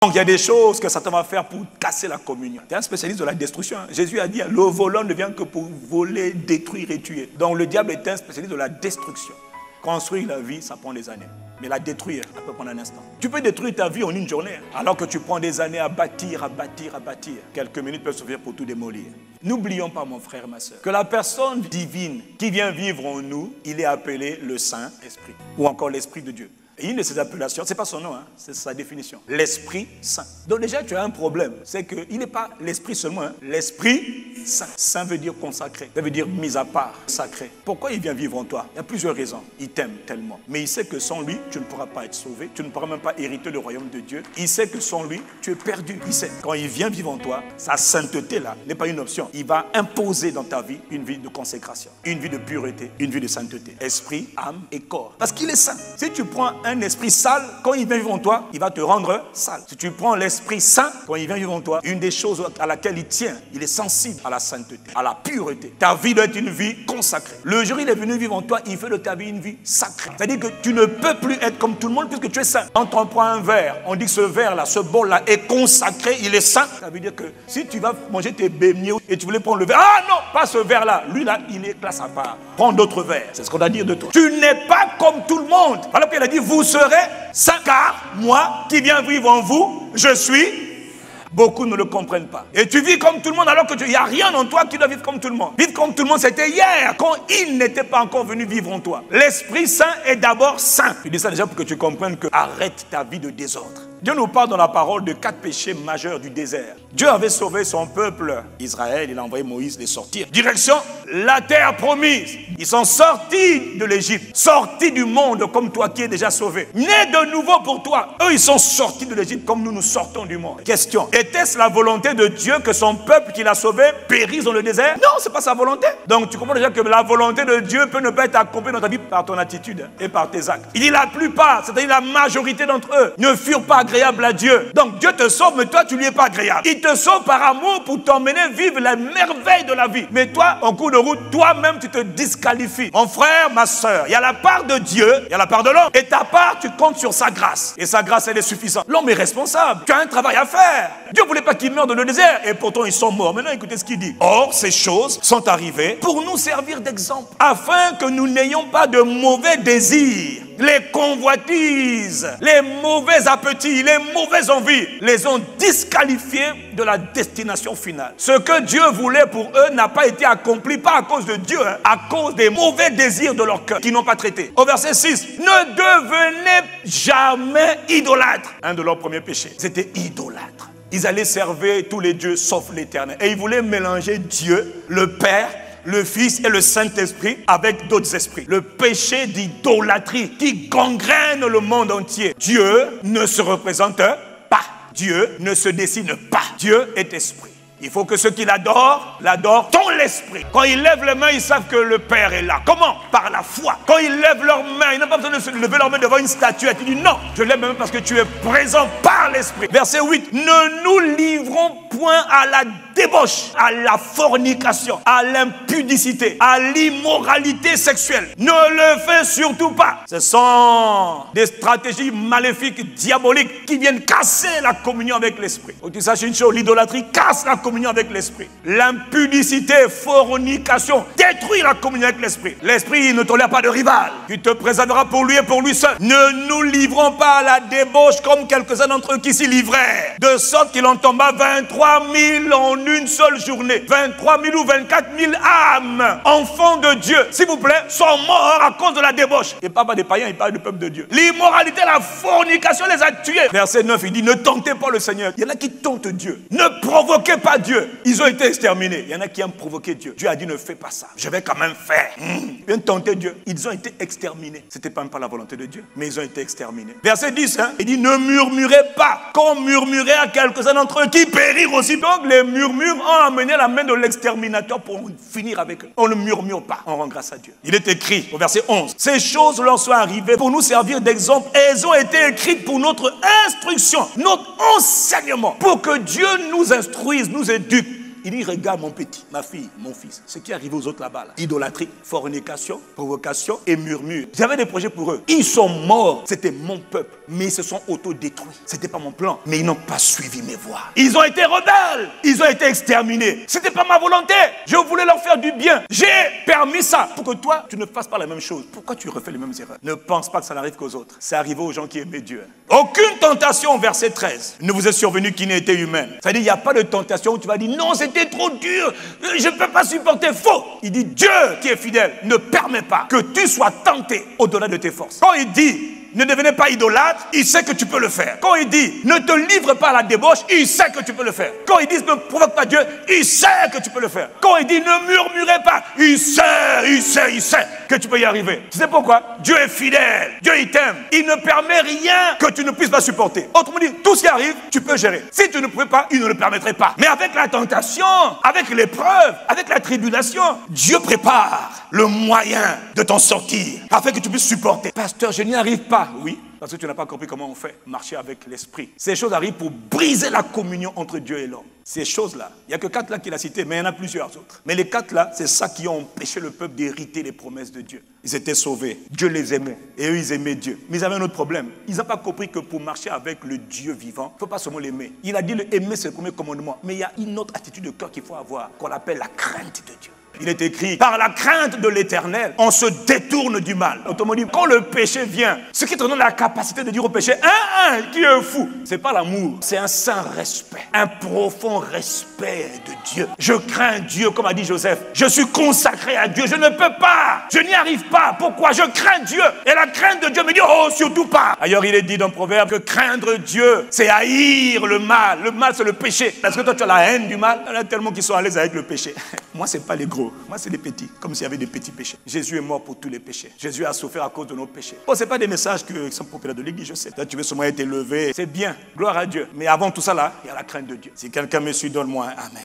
Donc il y a des choses que Satan va faire pour casser la communion. Tu es un spécialiste de la destruction. Jésus a dit, le volant ne vient que pour voler, détruire et tuer. Donc le diable est un spécialiste de la destruction. Construire la vie, ça prend des années. Mais la détruire, ça peut prendre un instant. Tu peux détruire ta vie en une journée, alors que tu prends des années à bâtir, à bâtir, à bâtir. Quelques minutes peuvent suffire pour tout démolir. N'oublions pas, mon frère, ma soeur, que la personne divine qui vient vivre en nous, il est appelé le Saint-Esprit, ou encore l'Esprit de Dieu. Et une de ses appellations, ce n'est pas son nom, c'est sa définition. L'Esprit Saint. Donc déjà, tu as un problème. C'est qu'il n'est pas l'Esprit seulement. L'Esprit Saint. Saint veut dire consacré. Ça veut dire mis à part, sacré. Pourquoi il vient vivre en toi? Il y a plusieurs raisons. Il t'aime tellement. Mais il sait que sans lui, tu ne pourras pas être sauvé. Tu ne pourras même pas hériter le royaume de Dieu. Il sait que sans lui, tu es perdu. Il sait. Quand il vient vivre en toi, sa sainteté-là n'est pas une option. Il va imposer dans ta vie une vie de consécration, une vie de pureté, une vie de sainteté. Esprit, âme et corps. Parce qu'il est saint. Si tu prends un esprit sale, quand il vient vivre en toi, il va te rendre sale. Si tu prends l'esprit saint, quand il vient vivre en toi, une des choses à laquelle il tient, il est sensible à la sainteté, à la pureté. Ta vie doit être une vie consacrée. Le jour où il est venu vivre en toi, il fait de ta vie une vie sacrée. C'est-à-dire que tu ne peux plus être comme tout le monde puisque tu es saint. Quand on prend un verre, on dit que ce verre-là, ce bol-là est consacré, il est saint. Ça veut dire que si tu vas manger tes beignets et tu voulais prendre le verre, ah non, pas ce verre-là. Lui là, il est classe à part. Prends d'autres verres. C'est ce qu'on a dit de toi. Tu n'es pas comme tout le monde. Alors qu'il a dit, vous serez saint, car moi qui viens vivre en vous, je suis. Beaucoup ne le comprennent pas. Et tu vis comme tout le monde alors que il n'y a rien en toi qui doit vivre comme tout le monde. Vivre comme tout le monde, c'était hier, quand il n'était pas encore venu vivre en toi. L'Esprit Saint est d'abord saint. Je dis ça déjà pour que tu comprennes que arrête ta vie de désordre. Dieu nous parle dans la parole de 4 péchés majeurs du désert. Dieu avait sauvé son peuple Israël, il a envoyé Moïse les sortir. Direction la terre promise. Ils sont sortis de l'Égypte, sortis du monde comme toi qui es déjà sauvé. Nés de nouveau pour toi. Eux, ils sont sortis de l'Égypte comme nous sortons du monde. Question, était-ce la volonté de Dieu que son peuple qu'il a sauvé périsse dans le désert? Non, ce n'est pas sa volonté. Donc tu comprends déjà que la volonté de Dieu peut ne pas être accomplie dans ta vie par ton attitude et par tes actes. Il dit la plupart, c'est-à-dire la majorité d'entre eux, ne furent pas agréable à Dieu. Donc Dieu te sauve, mais toi tu lui es pas agréable. Il te sauve par amour pour t'emmener vivre la merveille de la vie. Mais toi, en cours de route, toi-même tu te disqualifies. Mon frère, ma soeur, il y a la part de Dieu, il y a la part de l'homme. Et ta part, tu comptes sur sa grâce. Et sa grâce, elle est suffisante. L'homme est responsable. Tu as un travail à faire. Dieu ne voulait pas qu'il meure dans le désert. Et pourtant, ils sont morts. Maintenant, écoutez ce qu'il dit. Or, ces choses sont arrivées pour nous servir d'exemple, afin que nous n'ayons pas de mauvais désirs. Les convoitises, les mauvais appétits, les mauvaises envies les ont disqualifiés de la destination finale. Ce que Dieu voulait pour eux n'a pas été accompli, pas à cause de Dieu, à cause des mauvais désirs de leur cœur qu'ils n'ont pas traités. Au verset 6, ne devenez jamais idolâtres. Un de leurs premiers péchés, c'était idolâtre. Ils allaient servir tous les dieux sauf l'Éternel. Et ils voulaient mélanger Dieu, le Père, le Fils et le Saint-Esprit avec d'autres esprits. Le péché d'idolâtrie qui gangrène le monde entier. Dieu ne se représente pas. Dieu ne se dessine pas. Dieu est esprit. Il faut que ceux qui l'adorent dans l'esprit. Quand ils lèvent les mains, ils savent que le Père est là. Comment? Par la foi. Quand ils lèvent leurs mains, ils n'ont pas besoin de se lever leurs mains devant une statuette. Ils disent non, je lève mes mains parce que tu es présent par l'esprit. Verset 8. Ne nous livrons point à la débauche, à la fornication, à l'impudicité, à l'immoralité sexuelle. Ne le fais surtout pas. Ce sont des stratégies maléfiques, diaboliques qui viennent casser la communion avec l'esprit. Faut que tu saches une chose, l'idolâtrie casse la communion avec l'esprit. L'impudicité, fornication, détruit la communion avec l'esprit. L'esprit ne tolère pas de rival. Tu te préserveras pour lui et pour lui seul. Ne nous livrons pas à la débauche comme quelques-uns d'entre eux qui s'y livrèrent. De sorte qu'il en tomba 23 000 en une seule journée. 23 000 ou 24 000 âmes, enfants de Dieu, s'il vous plaît, sont morts à cause de la débauche. Et pas des païens, il parle du peuple de Dieu. L'immoralité, la fornication les a tués. Verset 9, il dit, ne tentez pas le Seigneur. Il y en a qui tentent Dieu. Ne provoquez pas Dieu. Ils ont été exterminés. Il y en a qui aiment provoquer Dieu. Dieu a dit, ne fais pas ça. Je vais quand même faire. Viens tenter Dieu. Ils ont été exterminés. C'était pas la volonté de Dieu, mais ils ont été exterminés. Verset 10, il dit, ne murmurez pas, qu'on murmurait à quelques-uns d'entre eux qui périrent aussi. Donc les murmures ont amené la main de l'exterminateur pour finir avec eux. On ne murmure pas, on rend grâce à Dieu. Il est écrit au verset 11, ces choses leur sont arrivées pour nous servir d'exemple et elles ont été écrites pour notre instruction, notre enseignement, pour que Dieu nous instruise, nous éduque. Il dit, regarde mon petit, ma fille, mon fils, ce qui est arrivé aux autres là-bas. Là. Idolâtrie, fornication, provocation et murmure. J'avais des projets pour eux. Ils sont morts. C'était mon peuple. Mais ils se sont autodétruits. C'était pas mon plan. Mais ils n'ont pas suivi mes voies. Ils ont été rebelles. Ils ont été exterminés. C'était pas ma volonté. Je voulais leur faire du bien. J'ai permis ça pour que toi, tu ne fasses pas la même chose. Pourquoi tu refais les mêmes erreurs? Ne pense pas que ça n'arrive qu'aux autres. C'est arrivé aux gens qui aimaient Dieu. Aucune tentation, verset 13, ne vous est survenue qui n'ait été humaine. C'est-à-dire, il n'y a pas de tentation où tu vas dire, non, c'était trop dur, je ne peux pas supporter. Faux. Il dit, Dieu qui est fidèle ne permet pas que tu sois tenté au-delà de tes forces. Quand il dit, ne devenez pas idolâtre, il sait que tu peux le faire. Quand il dit, ne te livre pas à la débauche, il sait que tu peux le faire. Quand il dit, ne provoque pas Dieu, il sait que tu peux le faire. Quand il dit, ne murmurez pas, il sait que tu peux y arriver. Tu sais pourquoi? Dieu est fidèle, Dieu il t'aime. Il ne permet rien que tu ne puisses pas supporter. Autrement dit, tout ce qui arrive, tu peux gérer. Si tu ne pouvais pas, il ne le permettrait pas. Mais avec la tentation, avec l'épreuve, avec la tribulation, Dieu prépare le moyen de t'en sortir afin que tu puisses supporter. Pasteur, je n'y arrive pas. Oui, parce que tu n'as pas compris comment on fait marcher avec l'esprit. Ces choses arrivent pour briser la communion entre Dieu et l'homme. Ces choses-là, il n'y a que 4 là qu'il a cité, mais il y en a plusieurs autres. Mais les 4 là, c'est ça qui ont empêché le peuple d'hériter les promesses de Dieu. Ils étaient sauvés, Dieu les aimait, et eux ils aimaient Dieu. Mais ils avaient un autre problème. Ils n'ont pas compris que pour marcher avec le Dieu vivant, il ne faut pas seulement l'aimer. Il a dit aimer c'est le premier commandement, mais il y a une autre attitude de cœur qu'il faut avoir, qu'on appelle la crainte de Dieu. Il est écrit, par la crainte de l'Éternel, on se détourne du mal. Autrement dit, quand le péché vient, ce qui te donne la capacité de dire au péché, qui est fou, c'est pas l'amour, c'est un saint respect, un profond respect de Dieu. Je crains Dieu, comme a dit Joseph. Je suis consacré à Dieu, je ne peux pas, je n'y arrive pas. Pourquoi? Je crains Dieu. Et la crainte de Dieu me dit, oh, surtout pas. Ailleurs, il est dit dans le proverbe que craindre Dieu, c'est haïr le mal. Le mal, c'est le péché. Parce que toi, tu as la haine du mal. Il y en a tellement qui sont à l'aise avec le péché. Moi, c'est pas les gros. Moi, c'est les petits, comme s'il y avait des petits péchés. Jésus est mort pour tous les péchés. Jésus a souffert à cause de nos péchés. Bon, ce n'est pas des messages qui sont populaires de l'église, je sais. Là, tu veux seulement être élevé. C'est bien, gloire à Dieu. Mais avant tout ça, là, il y a la crainte de Dieu. Si quelqu'un me suit, donne-moi un amen.